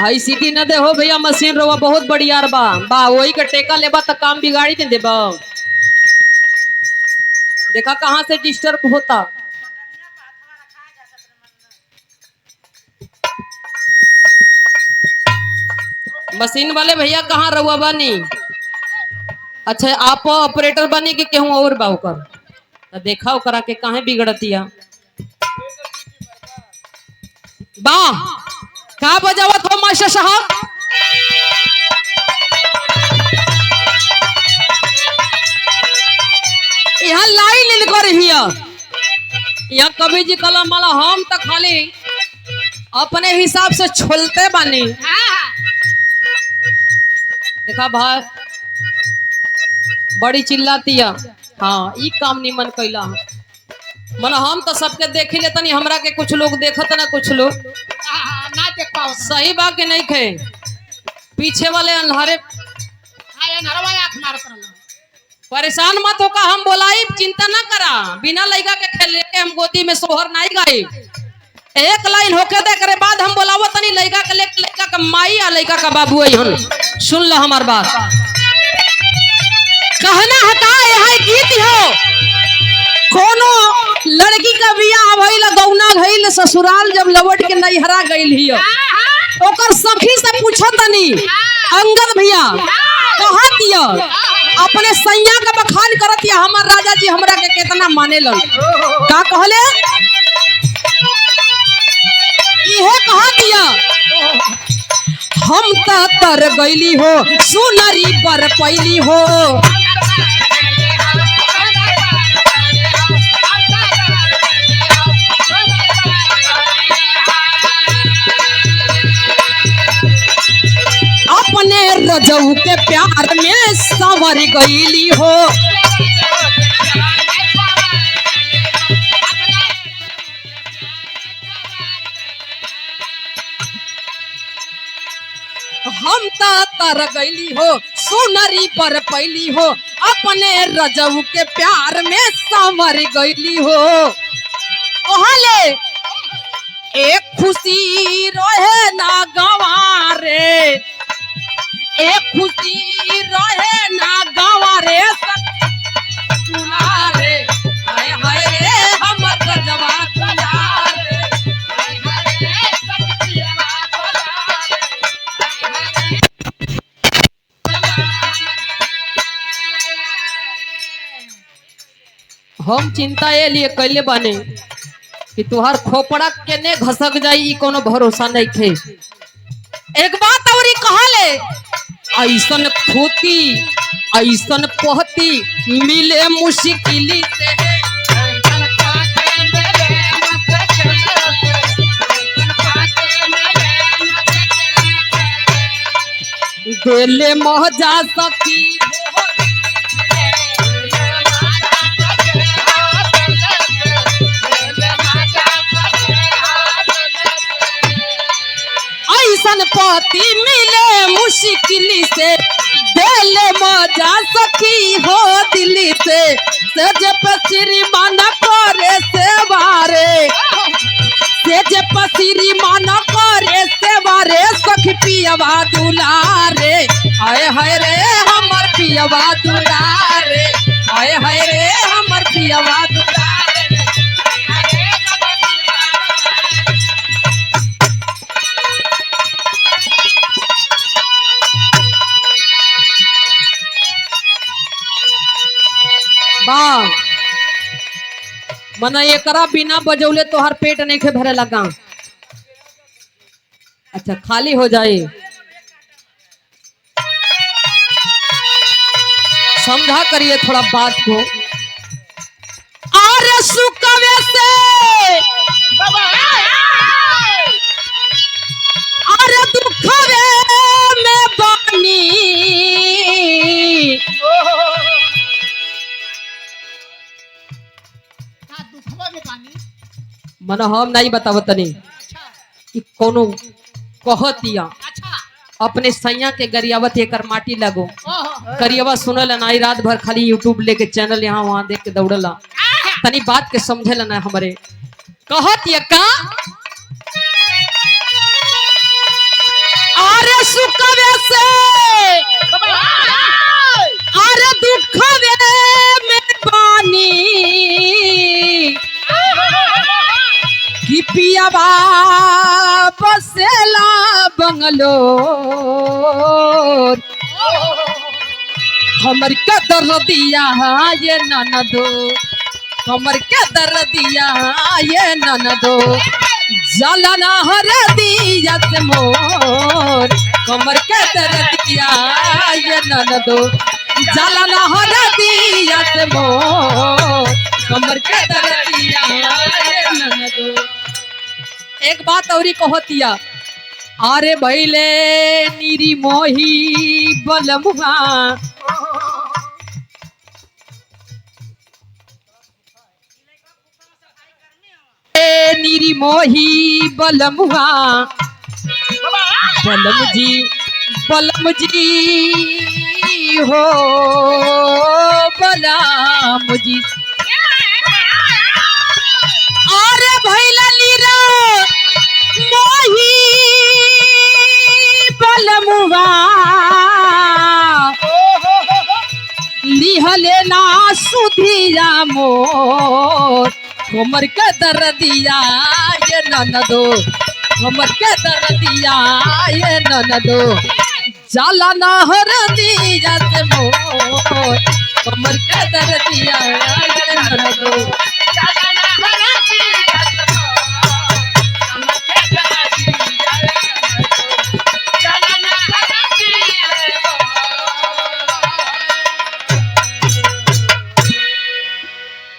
हाई city न दे हो भैया मशीन रोवा बहुत बढ़िया बा बा वही का टेका लेबा त काम बिगाड़ी दे देबा। देखा कहाँ से डिस्टर्ब होता। मशीन वाले भैया कहाँ रहुआ बानी? अच्छा आप ऑपरेटर बनी कि केहू और बा ओकर? तो देखा ओकरा के काहे बिगड़तिया बा का बजावत हो मास्टर साहब? यहाँ लाइन इनकर हिया यहाँ कवि जी कलम वाला हम तो खाली अपने हिसाब से छोलते बानी। देखा भाई बड़ी चिल्लातिया। हाँ ई काम निमन कैला मन हम तो सबके देख लेता नहीं हमरा के कुछ लोग देखत ना कुछ लोग ना देख पाओ सही बात के नहीं खे पीछे वाले अंधारे परेशान मत होका हम बोलाई चिंता ना करा बिना लड़का के खेले के हम गोदी में सोहर नहीं गाई। एक लाइन होके दे करे बाद हम बोलावो तनी लड़का के लड़का का माई या लड़का का बाबू है सुन लो हमार बात। कहना हटा यह गीत हो कोनो लड़की का बियाह भइल गौना भइल ससुराल जब लौट के नैहरा गइल हियो ओकर सखी से पूछत तनी अंगद भैया कहा दिया अपने सैया का बखान करत या हमार राजा जी हमरा के कितना माने लन का कहले इहे कहा दिया हम त तर गईली हो सुनरी पर पैली हो अपने रजऊ के प्यार में संवर गईली हो हम तर गईली हो सुनरी पर पैली हो अपने रजऊ के प्यार में संवर गईली हो ओहले एक खुशी रहे ना गवारे एक खुशी रहे ना गवारे दुलारे हाय हाय रे हमर रजवा दुलारे हम चिंता ये लिए कैले बाने कि तुहार खोपड़ा केने घसक जाई ई कोनो भरोसा नहीं थे। एक बात और कहले ऐसन खोती ऐसन पहती मिले मुश्किली से देले महजा सकी ऐसन पति मिले मुश्किल से दिल मजा सखी हो दिल्ली से जब श्रीमान करे सेवारे से जब श्रीमान करे सेवारे सखी पियवा दुलारे आए हाय रे हमर पियवा दुलारे आए हाय रे हमर पियवा दुलारे। मना एकरा बिना बजौले तोहर पेट नहीं खे भरे लगा। अच्छा खाली हो जाए समझा करिए थोड़ा बात को। अरे सुकवे से अरे दुखवे में बानी मन हम नहीं बतावत नहीं कि कोनो कहतिया अपने सैया के गरियावत एकर माटी लगो गरियावा सुनल नाई रात भर खाली यूट्यूब लेके चैनल यहाँ वहां देख के दौड़ला तनी बात के समझे ना हमारे कहतिया का दुखवे से अरे दुखवे में बानी कि पियाबा बसेला बंगलोर हमर के दर्दिया ये ननदो हमर के दर्दिया ये ननदो जलना हर दिया से मोर हमर के दर्दिया ये ननदो जलना हर दिया से मोर हमर के दर्दिया ये ननदो। एक बात औरी कहतिया अरे भैले निरी मोही बलमुआ निरी मोही बलमुआ बलम जी हो बलम जी अरे भैला नीरा मोही बलमुआ लिहले ना सुधिया मोर हमर के दर्दिया ये ननदो हमर के दर्दिया ये ननदो जाला ना हर दिया से मोर हमर के दर्दिया ये ननदो जाला ना हर दिया